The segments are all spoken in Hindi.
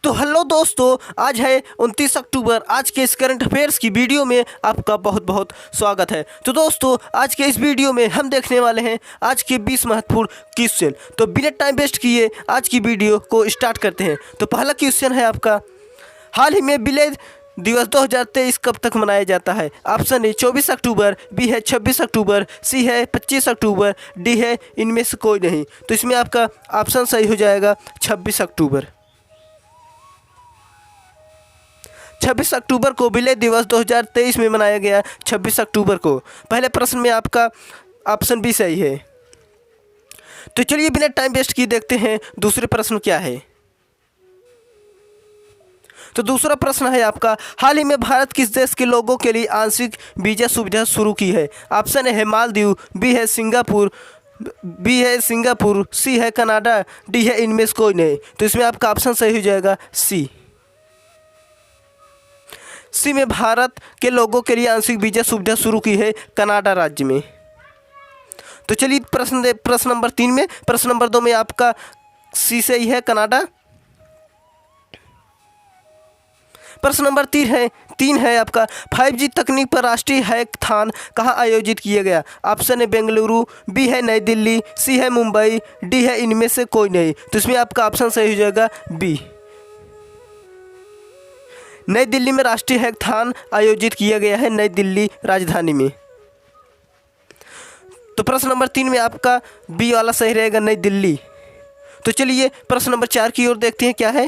तो हेलो दोस्तों, आज है 29 अक्टूबर। आज के इस करंट अफेयर्स की वीडियो में आपका बहुत बहुत स्वागत है। तो दोस्तों, आज के इस वीडियो में हम देखने वाले हैं आज के 20 महत्वपूर्ण क्वेश्चन। तो बिना टाइम वेस्ट किए आज की वीडियो को स्टार्ट करते हैं। तो पहला क्वेश्चन है आपका, हाल ही में विलेय दिवस 2023 कब तक मनाया जाता है? ऑप्शन ए 24 अक्टूबर, बी है 26 अक्टूबर, सी है 25 अक्टूबर, डी है इनमें से कोई नहीं। तो इसमें आपका ऑप्शन सही हो जाएगा 26 अक्टूबर। 26 अक्टूबर को विलेय दिवस 2023 में मनाया गया। 26 अक्टूबर को। पहले प्रश्न में आपका ऑप्शन बी सही है। तो चलिए बिना टाइम वेस्ट किए देखते हैं दूसरे प्रश्न क्या है। तो दूसरा प्रश्न है आपका, हाल ही में भारत किस देश के लोगों के लिए आंशिक वीजा सुविधा शुरू की है? ऑप्शन ए है मालदीव, बी है सिंगापुर, सी है कनाडा, डी है इनमें से कोई नहीं। तो इसमें आपका ऑप्शन सही हो जाएगा सी में भारत के लोगों के लिए आंशिक वीजा सुविधा शुरू की है कनाडा राज्य में। तो चलिए प्रश्न नंबर 3 में, प्रश्न नंबर 2 में आपका सी सही है कनाडा। प्रश्न नंबर 3 है आपका, 5G तकनीक पर राष्ट्रीय हैकाथॉन कहाँ आयोजित किया गया? ऑप्शन है बेंगलुरु, बी है नई दिल्ली, सी है मुंबई, डी है इनमें से कोई नहीं। तो इसमें आपका ऑप्शन सही हो जाएगा बी, नई दिल्ली में राष्ट्रीय हैकाथॉन आयोजित किया गया है, नई दिल्ली राजधानी में। तो प्रश्न नंबर 3 में आपका बी वाला सही रहेगा, नई दिल्ली। तो चलिए प्रश्न नंबर 4 की ओर देखते हैं क्या है।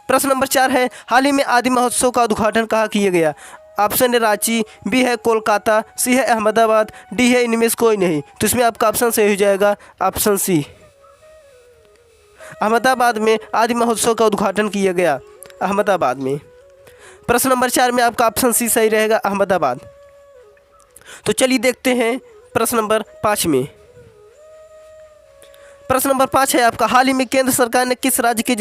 प्रश्न नंबर 4 है, हाल ही में आदि महोत्सव का उद्घाटन कहाँ किया गया? ऑप्शन है रांची, बी है कोलकाता, सी है अहमदाबाद, डी है इनमें से कोई नहीं। तो इसमें आपका ऑप्शन सही हो जाएगा ऑप्शन सी, अहमदाबाद में आदि महोत्सव का उद्घाटन किया गया, अहमदाबाद में। प्रश्न नंबर 4 में आपका ऑप्शन सी सही रहेगा, अहमदाबाद। तो चलिए देखते हैं प्रश्न नंबर 5 में। प्रश्न नंबर 5 है आपका, हाल ही में केंद्र सरकार ने किस राज्य की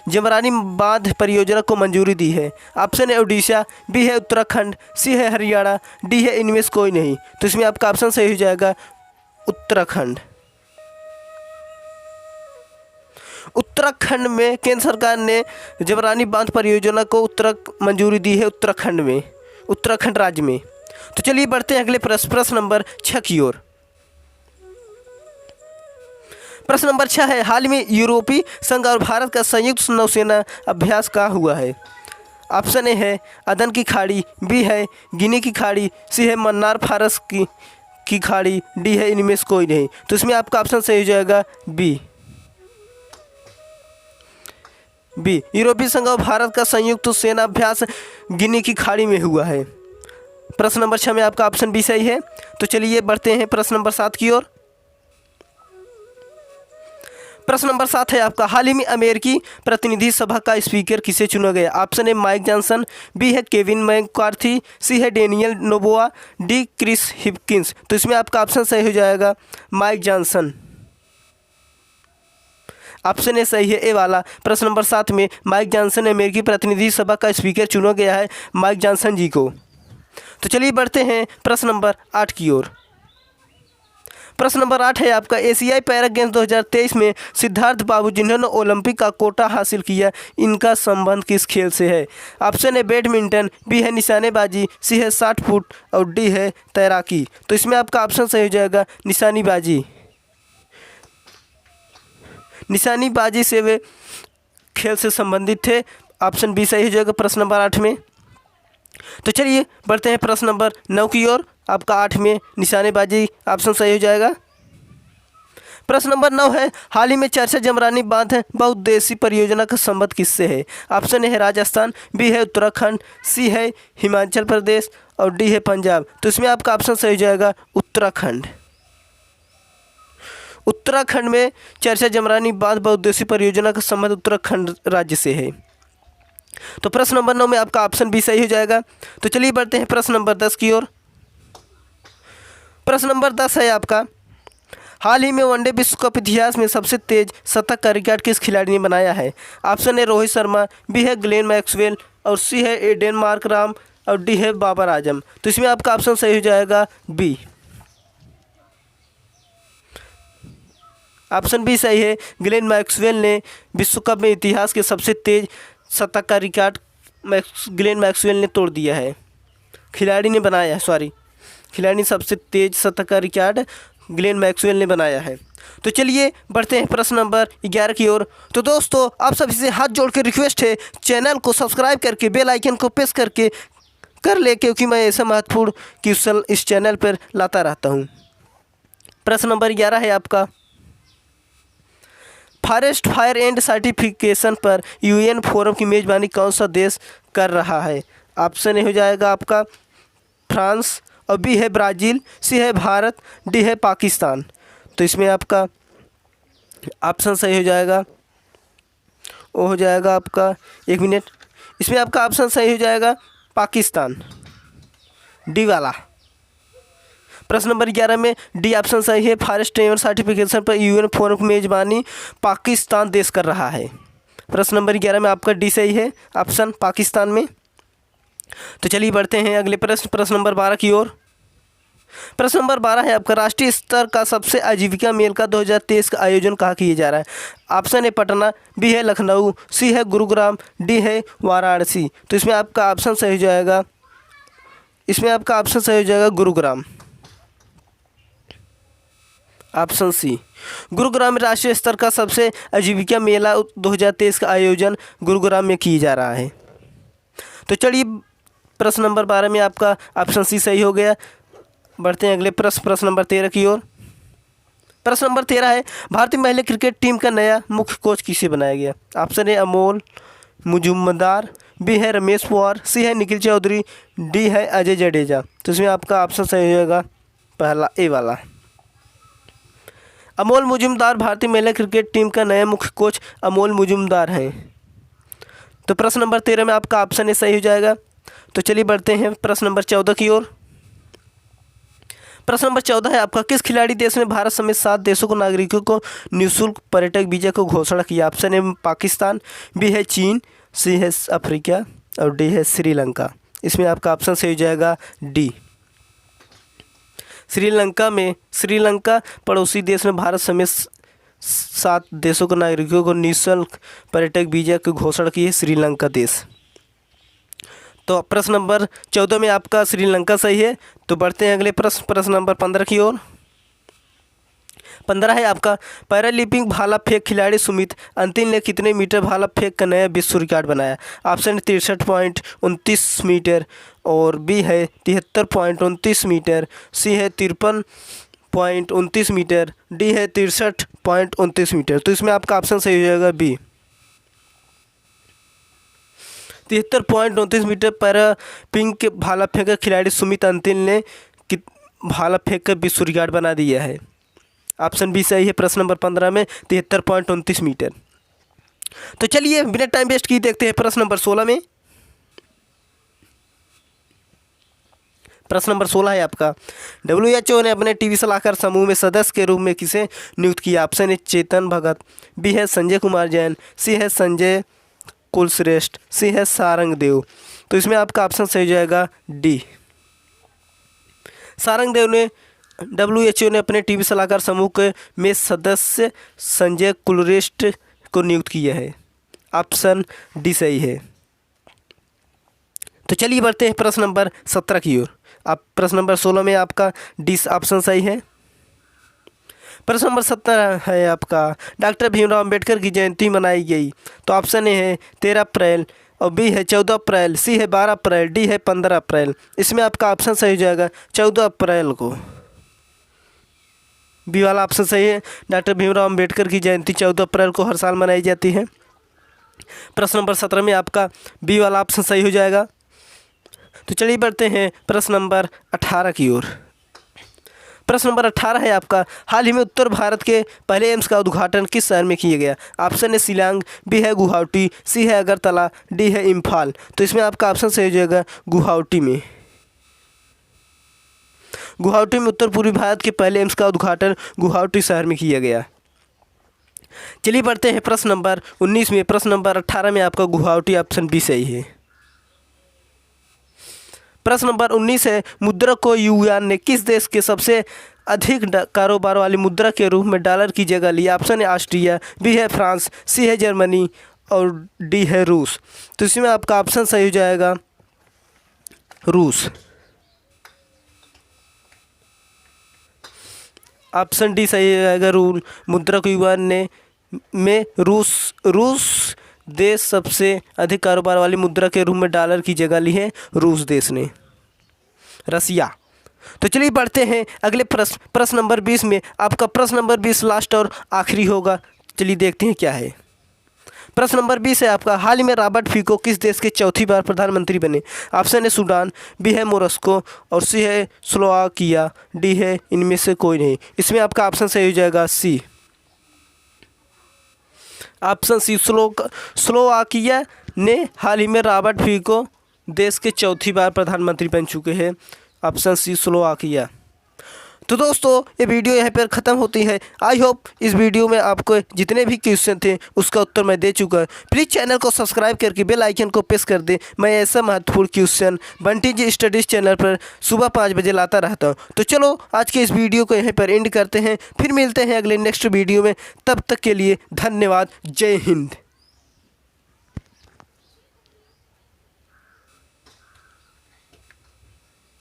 जमरानी बांध परियोजना को मंजूरी दी है? ऑप्शन है उड़ीसा, बी है उत्तराखंड, सी है हरियाणा, डी है इनमें से कोई नहीं। तो इसमें आपका ऑप्शन सही हो जाएगा उत्तराखंड। उत्तराखंड में केंद्र सरकार ने जमरानी बांध परियोजना को मंजूरी दी है उत्तराखंड में, उत्तराखंड राज्य में। तो चलिए बढ़ते हैं अगले प्रश्न नंबर 6 की ओर। प्रश्न नंबर 6 है, हाल ही में यूरोपीय संघ और भारत का संयुक्त नौसेना अभ्यास कहाँ हुआ है? ऑप्शन ए है अदन की खाड़ी, बी है गिनी की खाड़ी, सी है मन्नार फारस की खाड़ी, डी है इनमें से कोई नहीं। तो इसमें आपका ऑप्शन सही हो जाएगा बी, यूरोपीय संघ और भारत का संयुक्त सेना अभ्यास गिनी की खाड़ी में हुआ है। प्रश्न नंबर 6 में आपका ऑप्शन बी सही है। तो चलिए बढ़ते हैं प्रश्न नंबर 7 की ओर। प्रश्न नंबर 7 है आपका, हाल ही में अमेरिकी प्रतिनिधि सभा का स्पीकर किसे चुना गया? Option A Mike Johnson, B है केविन मैककार्थी, सी है Daniel Noboa, D Chris Hipkins. तो इसमें आपका ऑप्शन सही हो जाएगा माइक जॉनसन। ऑप्शन ए सही है, ए वाला। प्रश्न नंबर 7 में माइक जॉनसन अमेरिकी प्रतिनिधि सभा का स्पीकर चुना गया है, माइक जॉनसन जी को। तो चलिए बढ़ते हैं प्रश्न नंबर 8 की ओर। प्रश्न नंबर 8 है आपका, एशियाई पैरा गेम्स 2023 में सिद्धार्थ बाबू जिन्होंने ओलंपिक का कोटा हासिल किया, इनका संबंध किस खेल से है? ऑप्शन है बैडमिंटन, बी है निशानेबाजी, सी है 60 फुट और डी है तैराकी। तो इसमें आपका ऑप्शन सही हो जाएगा निशानेबाजी। निशानेबाजी से वे खेल से संबंधित थे। ऑप्शन बी सही हो जाएगा प्रश्न नंबर 8 में। तो चलिए बढ़ते हैं प्रश्न नंबर 9 की ओर। आपका 8 में निशानेबाजी ऑप्शन सही हो जाएगा। प्रश्न नंबर 9 है, हाल ही में चर्चा जमरानी बांध बहुउद्देशीय परियोजना का संबंध किससे है? ऑप्शन ए है राजस्थान, बी है उत्तराखंड, सी है हिमाचल प्रदेश और डी है पंजाब। तो इसमें आपका ऑप्शन सही हो जाएगा उत्तराखंड। उत्तराखंड में चर्चा जमरानी बांध बहुउद्देशीय परियोजना का संबंध उत्तराखंड राज्य से है। तो प्रश्न नंबर 9 में आपका ऑप्शन बी सही हो जाएगा। तो चलिए बढ़ते हैं प्रश्न नंबर 10 की ओर। प्रश्न नंबर 10 है आपका, हाल ही में वनडे विश्व कप इतिहास में सबसे तेज शतक का रिकॉर्ड किस खिलाड़ी ने बनाया है? ऑप्शन है रोहित शर्मा, बी है ग्लेन मैक्सवेल और सी है एडन मार्कराम और डी है बाबर आजम। तो इसमें आपका ऑप्शन सही हो जाएगा बी, ऑप्शन बी सही है। ग्लेन मैक्सवेल ने विश्व कप में इतिहास के सबसे तेज शतक का रिकॉर्ड ग्लेन मैक्सवेल ने तोड़ दिया है। खिलाड़ी ने सबसे तेज शतक का रिकॉर्ड ग्लेन मैक्सवेल ने बनाया है। तो चलिए बढ़ते हैं प्रश्न नंबर 11 की ओर। तो दोस्तों आप सभी से हाथ जोड़ के रिक्वेस्ट है, चैनल को सब्सक्राइब करके बेल आइकन को प्रेस करके कर ले, क्योंकि मैं ऐसा महत्वपूर्ण क्वेश्चन इस चैनल पर लाता रहता हूँ। प्रश्न नंबर 11 है आपका, फॉरेस्ट फायर एंड सर्टिफिकेशन पर यूएन फोरम की मेज़बानी कौन सा देश कर रहा है? ऑप्शन ए हो जाएगा आपका फ्रांस, और बी है ब्राज़ील, सी है भारत, डी है पाकिस्तान। तो इसमें आपका ऑप्शन सही हो जाएगा, वो हो जाएगा आपका, एक मिनट, इसमें आपका ऑप्शन सही हो जाएगा पाकिस्तान, डी वाला। प्रश्न नंबर 11 में डी ऑप्शन सही है। फॉरेस्ट एंड सर्टिफिकेशन पर यूएन फोरम की मेज़बानी पाकिस्तान देश कर रहा है। प्रश्न नंबर 11 में आपका डी सही है, ऑप्शन पाकिस्तान में। तो चलिए बढ़ते हैं अगले प्रश्न नंबर 12 की ओर। प्रश्न नंबर 12 है आपका, राष्ट्रीय स्तर का सबसे आजीविका मेल का 2023 का आयोजन कहाँ किया जा रहा है? ऑप्शन ए पटना, बी है लखनऊ, सी है गुरुग्राम, डी है वाराणसी। तो इसमें आपका ऑप्शन सही हो जाएगा, गुरुग्राम, ऑप्शन सी। गुरुग्राम में राष्ट्रीय स्तर का सबसे आजीविका मेला 2023 का आयोजन गुरुग्राम में किया जा रहा है। तो चलिए प्रश्न नंबर 12 में आपका ऑप्शन सी सही हो गया। बढ़ते हैं अगले प्रश्न नंबर 13 की ओर। प्रश्न नंबर 13 है, भारतीय महिला क्रिकेट टीम का नया मुख्य कोच किसे बनाया गया? Option A Amol Muzumdar, B है रमेश पवार, सी है निखिल चौधरी, डी है अजय जडेजा। तो इसमें आपका ऑप्शन सही हो जाएगा पहला, ए वाला। अमोल मुजुमदार भारतीय महिला क्रिकेट टीम का नया मुख्य कोच अमोल मुजुमदार हैं। तो प्रश्न नंबर 13 में आपका ऑप्शन ए सही हो जाएगा। तो चलिए बढ़ते हैं प्रश्न नंबर 14 की ओर। प्रश्न नंबर 14 है आपका, किस खिलाड़ी देश ने भारत समेत 7 देशों को नागरिकों को निःशुल्क पर्यटक वीजा को घोषणा किया? ऑप्शन ए पाकिस्तान, बी है चीन, सी है अफ्रीका, और डी है श्रीलंका। इसमें आपका ऑप्शन सही हो जाएगा डी, श्रीलंका पड़ोसी देश में भारत समेत 7 देशों के नागरिकों को निःशुल्क पर्यटक वीजा की घोषणा की है श्रीलंका देश। तो प्रश्न नंबर 14 में आपका श्रीलंका सही है। तो बढ़ते हैं अगले प्रश्न नंबर 15 की ओर। 15 है आपका, पैरालंपिक भाला फेंक खिलाड़ी सुमित अंतिल ने कितने मीटर भाला फेंक का नया विश्व रिकॉर्ड बनाया? ऑप्शन 63.29 मीटर, और बी है 73.29 मीटर, सी है 53.29 मीटर, डी है 63.29 मीटर। तो इसमें आपका ऑप्शन सही हो जाएगा बी, 73.29 मीटर पैरालंपिक भाला फेंक खिलाड़ी सुमित अंतिल ने भाला फेंक कर विश्व रिकॉर्ड बना दिया है। ऑप्शन बी सही है प्रश्न नंबर 15 में 73.29 मीटर। तो चलिए बिना टाइम वेस्ट किए देखते हैं प्रश्न नंबर 16 में। प्रश्न नंबर 16 है आपका, WHO ने अपने टीवी सलाहकार समूह में सदस्य के रूप में किसे नियुक्त किया? Option A Chetan Bhagat, B है संजय कुमार जैन, सी है संजय कुलश्रेष्ठ, सी है सारंग देव। तो इसमें आपका ऑप्शन सही हो जाएगा डी, सारंग देव ने WHO ने अपने टीवी सलाहकार समूह के में सदस्य संजय कुलश्रेष्ठ को नियुक्त किया है। ऑप्शन डी सही है। तो चलिए बढ़ते हैं प्रश्न नंबर 17 की ओर। आप प्रश्न नंबर 16 में आपका डी ऑप्शन सही है। प्रश्न नंबर 17 है आपका, डॉक्टर भीमराव अंबेडकर की जयंती मनाई गई? तो ऑप्शन ए है 13 अप्रैल, और बी है 14 अप्रैल, सी है 12 अप्रैल, डी है 15 अप्रैल। इसमें आपका ऑप्शन सही हो जाएगा 14 अप्रैल को, बी वाला ऑप्शन सही है। डॉक्टर भीमराव अंबेडकर की जयंती 14 अप्रैल को हर साल मनाई जाती है। प्रश्न नंबर 17 में आपका बी वाला ऑप्शन सही हो जाएगा। तो चलिए बढ़ते हैं प्रश्न नंबर 18 की ओर। प्रश्न नंबर 18 है आपका, हाल ही में उत्तर भारत के पहले एम्स का उद्घाटन किस शहर में किया गया? ऑप्शन है शिलांग, बी है गुवाहाटी, सी है अगरतला, डी है इम्फाल। तो इसमें आपका ऑप्शन सही हो जाएगा गुवाहाटी में। गुवाहाटी में उत्तर पूर्वी भारत के पहले एम्स का उद्घाटन गुवाहाटी शहर में किया गया। चलिए बढ़ते हैं प्रश्न नंबर 19 में। प्रश्न नंबर 18 में आपका गुवाहाटी ऑप्शन बी सही है। प्रश्न नंबर 19 है, मुद्रा को युआन ने किस देश के सबसे अधिक कारोबार वाली मुद्रा के रूप में डॉलर की जगह ली? ऑप्शन है ऑस्ट्रिया, बी है फ्रांस, सी है जर्मनी और डी है रूस। तो इसमें आपका ऑप्शन सही हो जाएगा रूस। ऑप्शन डी सही हो जाएगा रूल। मुद्रा के युवा ने में रूस देश सबसे अधिक कारोबार वाली मुद्रा के रूप में डॉलर की जगह ली है, रूस देश ने। रसिया। तो चलिए बढ़ते हैं अगले प्रश्न नंबर 20 में। आपका प्रश्न नंबर 20 लास्ट और आखिरी होगा। चलिए देखते हैं क्या है। प्रश्न नंबर 20 है आपका, हाल ही में रॉबर्ट फीको किस देश के चौथी बार प्रधानमंत्री बने? ऑप्शन है सूडान, बी है मोरस्को और सी है स्लोवाकिया, डी है इनमें से कोई नहीं। इसमें आपका ऑप्शन सही हो जाएगा सी। ऑप्शन सी स्लोवाकिया ने हाल ही में रॉबर्ट फीको देश के चौथी बार प्रधानमंत्री बन चुके हैं। Option C Slovakia. तो दोस्तों ये वीडियो यहाँ पर ख़त्म होती है। आई होप इस वीडियो में आपको जितने भी क्वेश्चन थे उसका उत्तर मैं दे चुका है। प्लीज़ चैनल को सब्सक्राइब करके बेल आइकन को प्रेस कर दें। मैं ऐसा महत्वपूर्ण क्वेश्चन बंटी जी स्टडीज़ चैनल पर सुबह 5 बजे लाता रहता हूँ। तो चलो आज के इस वीडियो को यहीं पर एंड करते हैं, फिर मिलते हैं अगले नेक्स्ट वीडियो में। तब तक के लिए धन्यवाद। जय हिंद।